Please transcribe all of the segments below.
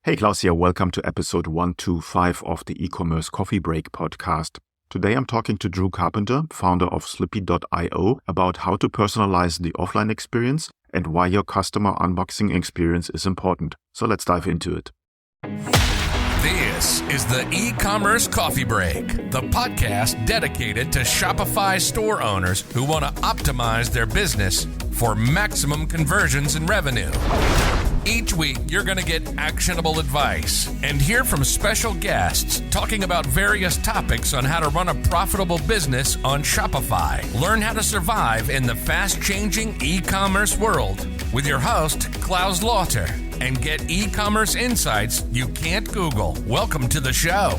Hey, Klaus here. Welcome to episode 125 of the eCommerce Coffee Break podcast. Today I'm talking to Dru Carpenter, founder of slippy.io, about how to personalize the offline experience and why your customer unboxing experience is important. So let's dive into it. This is the eCommerce Coffee Break, the podcast dedicated to Shopify store owners who want to optimize their business for maximum conversions and revenue. Each week, you're going to get actionable advice and hear from special guests talking about various topics on how to run a profitable business on Shopify. Learn how to survive in the fast-changing e-commerce world with your host, Klaus Lauter, and get e-commerce insights you can't Google. Welcome to the show.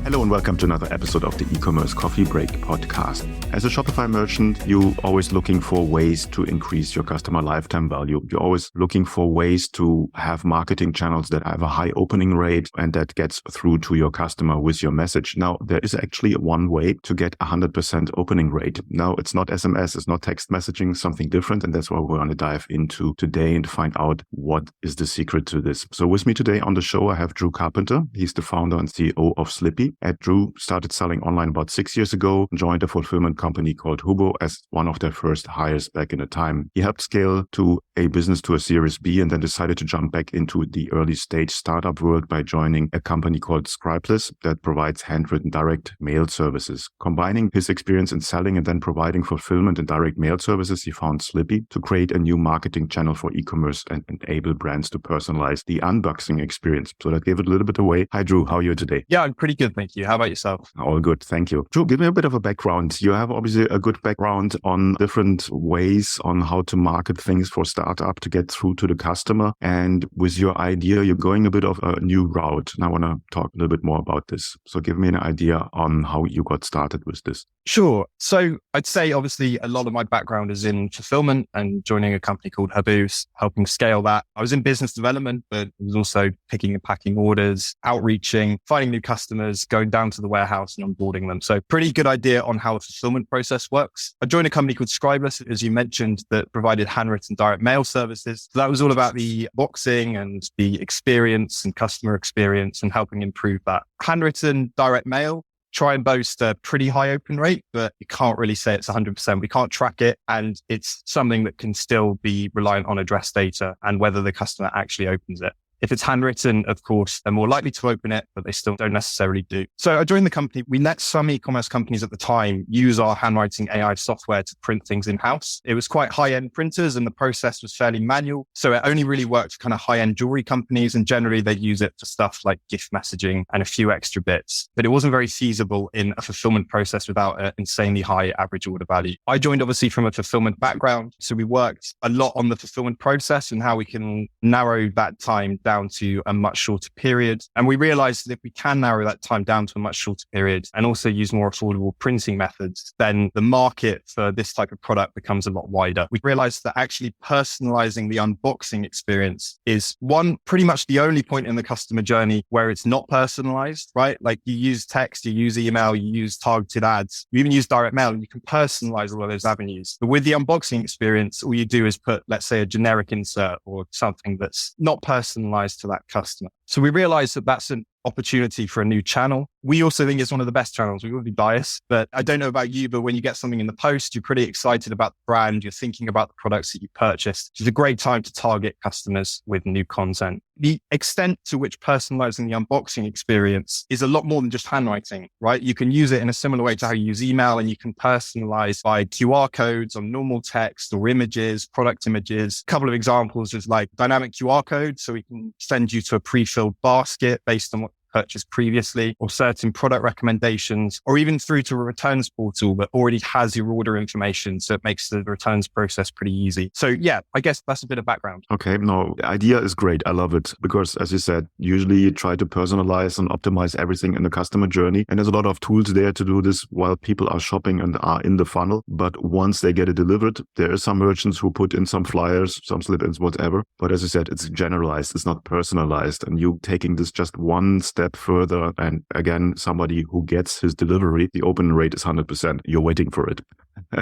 Hello and welcome to another episode of the eCommerce Coffee Break podcast. As a Shopify merchant, you're always looking for ways to increase your customer lifetime value. You're always looking for ways to have marketing channels that have a high opening rate and that gets through to your customer with your message. Now, there is actually one way to get 100% opening rate. Now, it's not SMS, it's not text messaging, something different. And that's what we're going to dive into today and find out what is the secret to this. So with me today on the show, I have Dru Carpenter. He's the founder and CEO of Slippy. Dru started selling online about 6 years ago, joined a fulfillment company called Huboo as one of their first hires back in the time. He helped scale to a business to a Series B and then decided to jump back into the early stage startup world by joining a company called Scribeless that provides handwritten direct mail services. Combining his experience in selling and then providing fulfillment and direct mail services, he found Slippy to create a new marketing channel for e-commerce and enable brands to personalize the unboxing experience. So that gave it a little bit away. Hi, Dru. How are you today? Yeah, I'm pretty good. Thank you. How about yourself? All good. Thank you. Dru, give me a bit of a background. You have obviously a good background on different ways on how to market things for startup to get through to the customer. And with your idea, you're going a bit of a new route. And I want to talk a little bit more about this. So give me an idea on how you got started with this. Sure. So I'd say obviously a lot of my background is in fulfillment and joining a company called Huboo, helping scale that. I was in business development, but I was also picking and packing orders, outreaching, finding new customers, going down to the warehouse and onboarding them. So pretty good idea on how the fulfillment process works. I joined a company called Scribeless, as you mentioned, that provided handwritten direct mail services. So that was all about the boxing and the experience and customer experience and helping improve that. Handwritten direct mail, try and boast a pretty high open rate, but you can't really say it's 100%. We can't track it. And it's something that can still be reliant on address data and whether the customer actually opens it. If it's handwritten, of course, they're more likely to open it, but they still don't necessarily do. So I joined the company. We let some e-commerce companies at the time use our handwriting AI software to print things in-house. It was quite high-end printers and the process was fairly manual. So it only really worked for kind of high-end jewelry companies. And generally they use it for stuff like gift messaging and a few extra bits. But it wasn't very feasible in a fulfillment process without an insanely high average order value. I joined obviously from a fulfillment background. So we worked a lot on the fulfillment process and how we can narrow that time down to a much shorter period. And we realized that if we can narrow that time down to a much shorter period and also use more affordable printing methods, then the market for this type of product becomes a lot wider. We realized that actually personalizing the unboxing experience is pretty much the only point in the customer journey where it's not personalized, right? Like you use text, you use email, you use targeted ads, you even use direct mail, and you can personalize all of those avenues. But with the unboxing experience, all you do is put, let's say, a generic insert or something that's not personalized to that customer. So we realized that that's an opportunity for a new channel. We also think it's one of the best channels. We would be biased, but I don't know about you, but when you get something in the post, you're pretty excited about the brand. You're thinking about the products that you purchased. It's a great time to target customers with new content. The extent to which personalizing the unboxing experience is a lot more than just handwriting, right? You can use it in a similar way to how you use email, and you can personalize by QR codes on normal text or images, product images. A couple of examples is like dynamic QR code. So we can send you to a pre-filled basket based on what purchased previously, or certain product recommendations, or even through to a returns portal that already has your order information. So it makes the returns process pretty easy. So yeah, I guess that's a bit of background. Okay, no, the idea is great. I love it because, as you said, usually you try to personalize and optimize everything in the customer journey. And there's a lot of tools there to do this while people are shopping and are in the funnel. But once they get it delivered, there are some merchants who put in some flyers, some slip-ins, whatever. But as you said, it's generalized. It's not personalized. And you taking this just one step further. And again, somebody who gets his delivery, the open rate is 100%. You're waiting for it.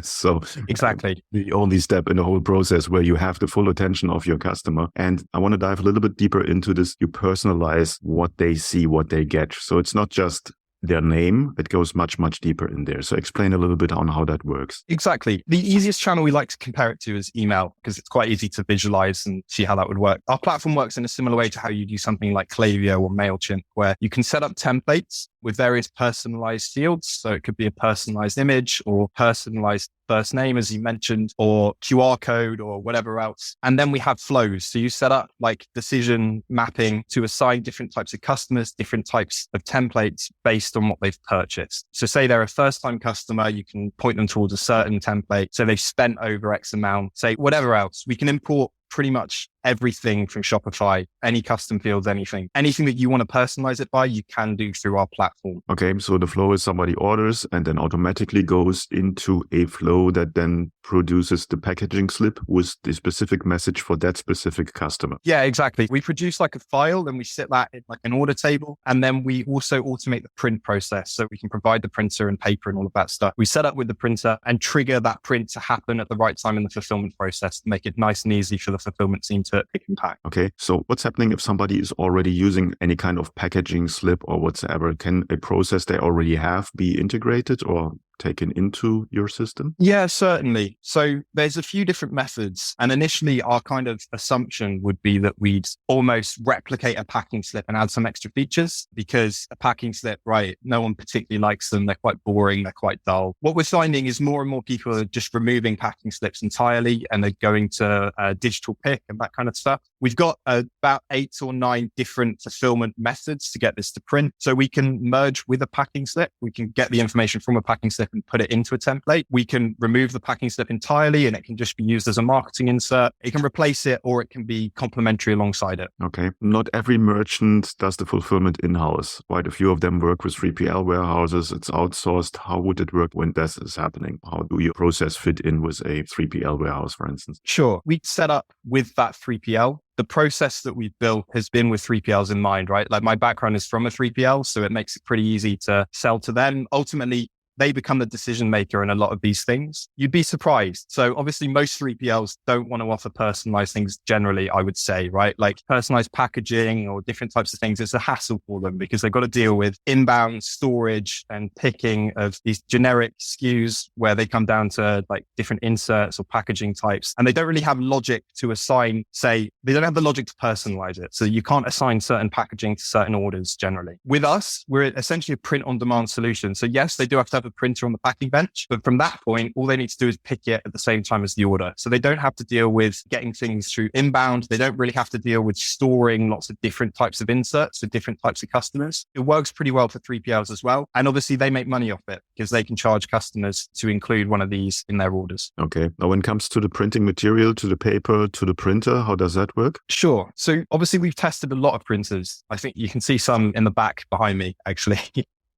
So Exactly. the only step in the whole process where you have the full attention of your customer. And I want to dive a little bit deeper into this. You personalize what they see, what they get. So it's not just their name, it goes much, much deeper in there. So explain a little bit on how that works. Exactly. The easiest channel we like to compare it to is email because it's quite easy to visualize and see how that would work. Our platform works in a similar way to how you do something like Klaviyo or MailChimp, where you can set up templates with various personalized fields. So it could be a personalized image or personalized first name, as you mentioned, or QR code or whatever else. And then we have flows. So you set up like decision mapping to assign different types of customers, different types of templates based on what they've purchased. So say they're a first-time customer, you can point them towards a certain template. So they've spent over X amount, say whatever else. We can import pretty much everything from Shopify, any custom fields, anything that you want to personalize it by, you can do through our platform. Okay. So the flow is somebody orders and then automatically goes into a flow that then produces the packaging slip with the specific message for that specific customer. Yeah, exactly. We produce like a file and we sit that in like an order table. And then we also automate the print process. So we can provide the printer and paper and all of that stuff. We set up with the printer and trigger that print to happen at the right time in the fulfillment process to make it nice and easy for the fulfillment team to pick and pack. Okay. So what's happening if somebody is already using any kind of packaging slip or whatsoever? Can a process they already have be integrated or taken into your system? Yeah, certainly. So there's a few different methods. And initially our kind of assumption would be that we'd almost replicate a packing slip and add some extra features because a packing slip, right, no one particularly likes them. They're quite boring. They're quite dull. What we're finding is more and more people are just removing packing slips entirely and they're going to digital pick and that kind of stuff. We've got about 8 or 9 different fulfillment methods to get this to print. So we can merge with a packing slip. We can get the information from a packing slip and put it into a template. We can remove the packing slip entirely and it can just be used as a marketing insert. It can replace it or it can be complementary alongside it. Okay. Not every merchant does the fulfillment in-house. Quite a few of them work with 3PL warehouses. It's outsourced. How would it work when this is happening? How do your process fit in with a 3PL warehouse, for instance? Sure. We set up with that 3PL. The process that we've built has been with 3PLs in mind, right? Like my background is from a 3PL, so it makes it pretty easy to sell to them. Ultimately, they become the decision maker in a lot of these things. You'd be surprised. So obviously most 3PLs don't want to offer personalized things generally, I would say, right? Like personalized packaging or different types of things. It's a hassle for them because they've got to deal with inbound storage and picking of these generic SKUs where they come down to like different inserts or packaging types. And they don't really have logic to assign, say, they don't have the logic to personalize it. So you can't assign certain packaging to certain orders generally. With us, we're essentially a print on demand solution. So yes, they do have to have a printer on the packing bench, but from that point, all they need to do is pick it at the same time as the order. So they don't have to deal with getting things through inbound. They don't really have to deal with storing lots of different types of inserts for different types of customers. It works pretty well for 3PLs as well. And obviously they make money off it because they can charge customers to include one of these in their orders. Okay. Now, when it comes to the printing material, to the paper, to the printer, how does that work? Sure. So obviously we've tested a lot of printers. I think you can see some in the back behind me, actually.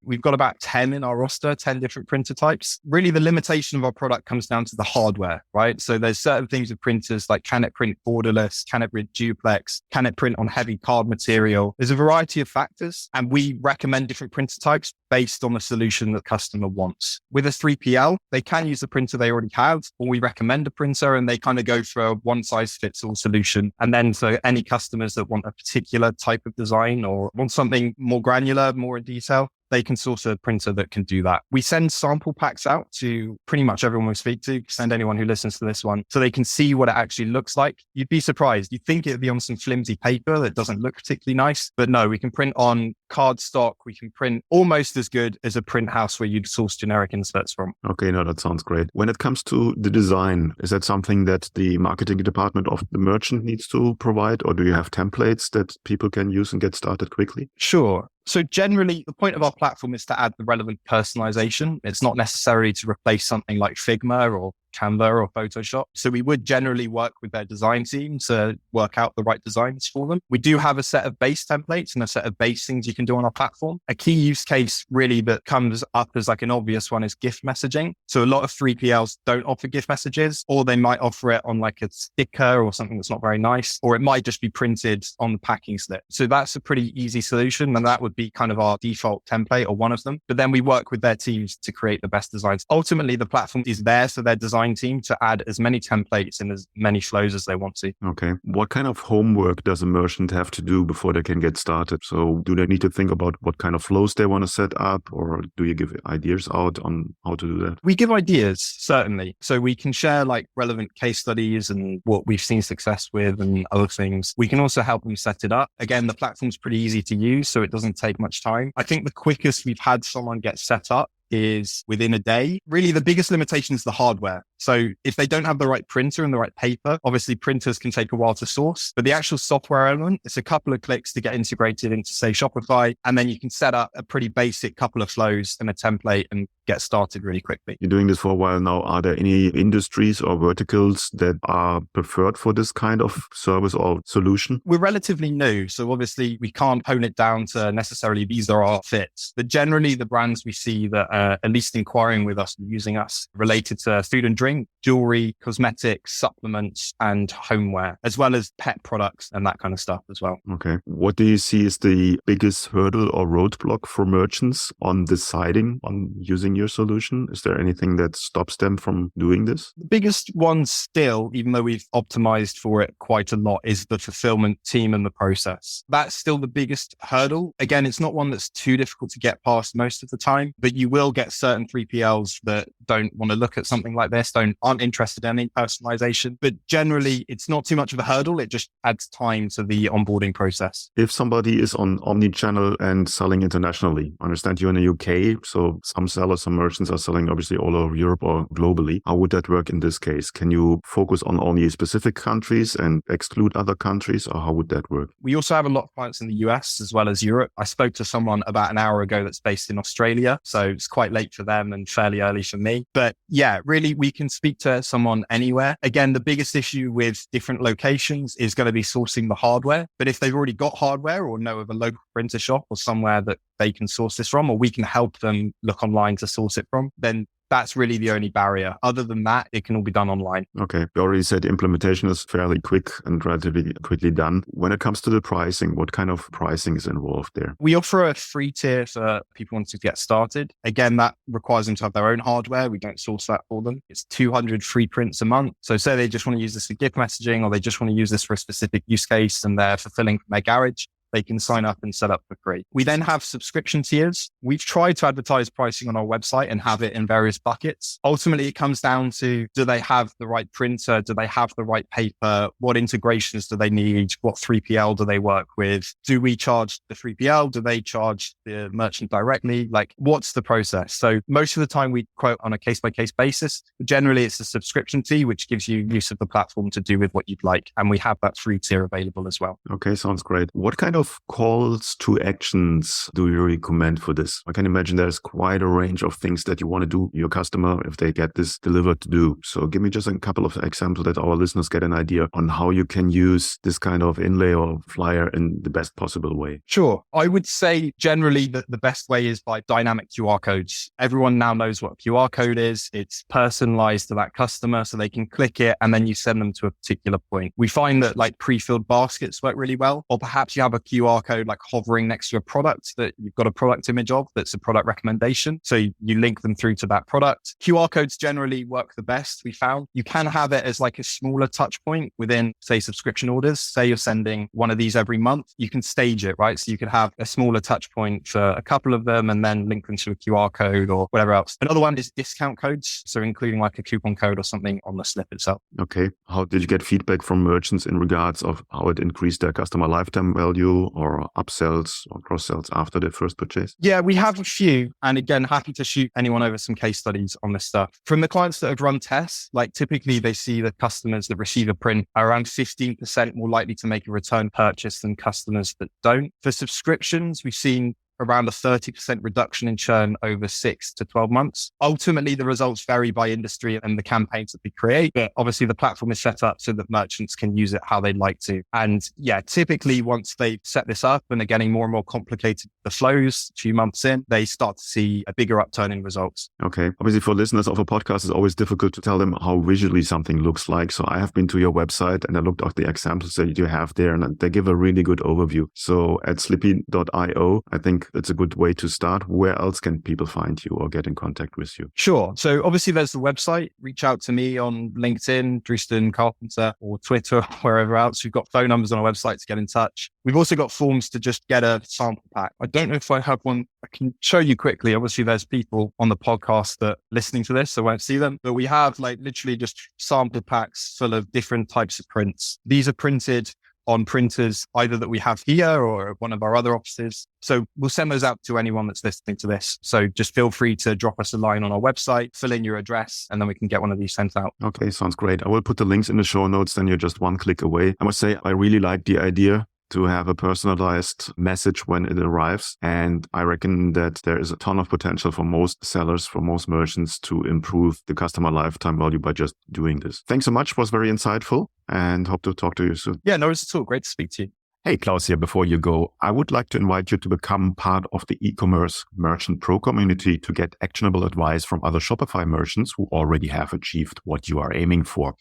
We've got about 10 in our roster, 10 different printer types. Really, the limitation of our product comes down to the hardware, right? So there's certain things with printers like can it print borderless? Can it print duplex? Can it print on heavy card material? There's a variety of factors and we recommend different printer types based on the solution that the customer wants. With a 3PL, they can use the printer they already have, or we recommend a printer and they kind of go for a one size fits all solution. And then so any customers that want a particular type of design or want something more granular, more in detail, they can source a printer that can do that. We send sample packs out to pretty much everyone we speak to, send anyone who listens to this one, so they can see what it actually looks like. You'd be surprised. You'd think it'd be on some flimsy paper that doesn't look particularly nice, but no, we can print on cardstock. We can print almost as good as a print house where you'd source generic inserts from. Okay, no, that sounds great. When it comes to the design, is that something that the marketing department of the merchant needs to provide, or do you have templates that people can use and get started quickly? Sure. So generally, the point of our platform is to add the relevant personalization. It's not necessary to replace something like Figma or Canva or Photoshop. So we would generally work with their design team to work out the right designs for them. We do have a set of base templates and a set of base things you can do on our platform. A key use case really that comes up as like an obvious one is gift messaging. So a lot of 3PLs don't offer gift messages, or they might offer it on like a sticker or something that's not very nice, or it might just be printed on the packing slip. So that's a pretty easy solution. And that would be kind of our default template or one of them. But then we work with their teams to create the best designs. Ultimately, the platform is there for their design team to add as many templates and as many flows as they want to. Okay. What kind of homework does a merchant have to do before they can get started? So do they need to think about what kind of flows they want to set up, or do you give ideas out on how to do that? We give ideas, certainly. So we can share like relevant case studies and what we've seen success with and other things. We can also help them set it up. Again, the platform's pretty easy to use, so it doesn't take much time. I think the quickest we've had someone get set up is within a day. Really, the biggest limitation is the hardware. So if they don't have the right printer and the right paper, obviously printers can take a while to source, but the actual software element, it's a couple of clicks to get integrated into, say, Shopify. And then you can set up a pretty basic couple of flows and a template and get started really quickly. You're doing this for a while now. Are there any industries or verticals that are preferred for this kind of service or solution? We're relatively new, so obviously we can't hone it down to necessarily these are our fits. But generally the brands we see that are at least inquiring with us and using us related to food and drink, jewelry, cosmetics, supplements, and homeware, as well as pet products and that kind of stuff as well. Okay. What do you see is the biggest hurdle or roadblock for merchants on deciding on using your solution? Is there anything that stops them from doing this? The biggest one still, even though we've optimized for it quite a lot, is the fulfillment team and the process. That's still the biggest hurdle. Again, it's not one that's too difficult to get past most of the time, but you will get certain 3PLs that don't want to look at something like this, aren't interested in any personalization. But generally, it's not too much of a hurdle. It just adds time to the onboarding process. If somebody is on omnichannel and selling internationally, I understand you're in the UK, so some sellers, some merchants are selling obviously all over Europe or globally. How would that work in this case? Can you focus on only specific countries and exclude other countries, or how would that work? We also have a lot of clients in the US as well as Europe. I spoke to someone about an hour ago that's based in Australia, so it's quite late for them and fairly early for me. But yeah, really, we can speak to someone anywhere. Again, the biggest issue with different locations is going to be sourcing the hardware. But if they've already got hardware or know of a local printer shop or somewhere that they can source this from, or we can help them look online to source it from, then that's really the only barrier. Other than that, it can all be done online. Okay. You already said implementation is fairly quick and relatively quickly done. When it comes to the pricing, what kind of pricing is involved there? We offer a free tier for people wanting to get started. Again, that requires them to have their own hardware. We don't source that for them. It's 200 free prints a month. So say they just want to use this for gift messaging, or they just want to use this for a specific use case and they're fulfilling from their garage, they can sign up and set up for free. We then have subscription tiers. We've tried to advertise pricing on our website and have it in various buckets. Ultimately, it comes down to, do they have the right printer? Do they have the right paper? What integrations do they need? What 3PL do they work with? Do we charge the 3PL? Do they charge the merchant directly? Like, what's the process? So most of the time we quote on a case-by-case basis. But generally, it's a subscription fee, which gives you use of the platform to do with what you'd like. And we have that free tier available as well. Okay, sounds great. What kind of calls to actions do you recommend for this? I can imagine there's quite a range of things that you want to do your customer if they get this delivered to do. So give me just a couple of examples that our listeners get an idea on how you can use this kind of inlay or flyer in the best possible way. Sure. I would say generally that the best way is by dynamic QR codes. Everyone now knows what a QR code is. It's personalized to that customer, so they can click it and then you send them to a particular point. We find that like pre-filled baskets work really well, or perhaps you have a QR code like hovering next to a product that you've got a product image of that's a product recommendation. So you link them through to that product. QR codes generally work the best, we found. You can have it as like a smaller touch point within, say, subscription orders. Say you're sending one of these every month, you can stage it, right? So you could have a smaller touch point for a couple of them and then link them to a QR code or whatever else. Another one is discount codes. So including like a coupon code or something on the slip itself. Okay. How did you get feedback from merchants in regards of how it increased their customer lifetime value or upsells or cross-sells after their first purchase? Yeah, we have a few. And again, happy to shoot anyone over some case studies on this stuff. From the clients that have run tests, like typically they see the customers that receive a print are around 15% more likely to make a return purchase than customers that don't. For subscriptions, we've seen around a 30% reduction in churn over 6 to 12 months. Ultimately, the results vary by industry and the campaigns that we create, but obviously the platform is set up so that merchants can use it how they'd like to. And yeah, typically once they've set this up and are getting more and more complicated, the flows a few months in, they start to see a bigger upturn in results. Okay. Obviously for listeners of a podcast, it's always difficult to tell them how visually something looks like. So I have been to your website and I looked at the examples that you have there, and they give a really good overview. So at slippy.io, I think it's a good way to start. Where else can people find you or get in contact with you? Sure. So obviously there's the website. Reach out to me on LinkedIn, Dru Carpenter, or Twitter, wherever else. We've got phone numbers on our website to get in touch. We've also got forms to just get a sample pack. I don't know if I have one. I can show you quickly. Obviously there's people on the podcast that are listening to this, so I won't see them, but we have like literally just sample packs full of different types of prints. These are printed on printers either that we have here or at one of our other offices. So we'll send those out to anyone that's listening to this. So just feel free to drop us a line on our website, fill in your address, and then we can get one of these sent out. Okay, sounds great. I will put the links in the show notes, then you're just one click away. I must say, I really like the idea to have a personalized message when it arrives. And I reckon that there is a ton of potential for most sellers, for most merchants to improve the customer lifetime value by just doing this. Thanks so much. It was very insightful and hope to talk to you soon. Yeah, no worries at all. Great to speak to you. Hey, Klaus here. Before you go, I would like to invite you to become part of the e-commerce Merchant Pro community to get actionable advice from other Shopify merchants who already have achieved what you are aiming for.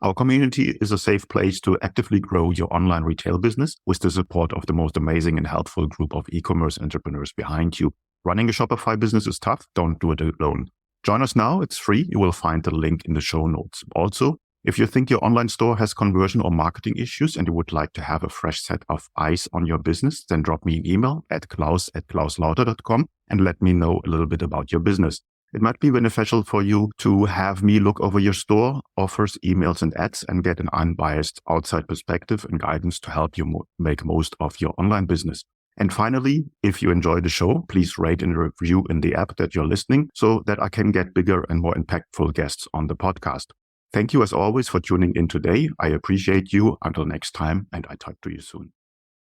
Our community is a safe place to actively grow your online retail business with the support of the most amazing and helpful group of e-commerce entrepreneurs behind you. Running a Shopify business is tough. Don't do it alone. Join us now. It's free. You will find the link in the show notes. Also, if you think your online store has conversion or marketing issues and you would like to have a fresh set of eyes on your business, then drop me an email at klaus@klauslauter.com and let me know a little bit about your business. It might be beneficial for you to have me look over your store, offers, emails, and ads and get an unbiased outside perspective and guidance to help you make most of your online business. And finally, if you enjoy the show, please rate and review in the app that you're listening so that I can get bigger and more impactful guests on the podcast. Thank you as always for tuning in today. I appreciate you. Until next time, and I talk to you soon.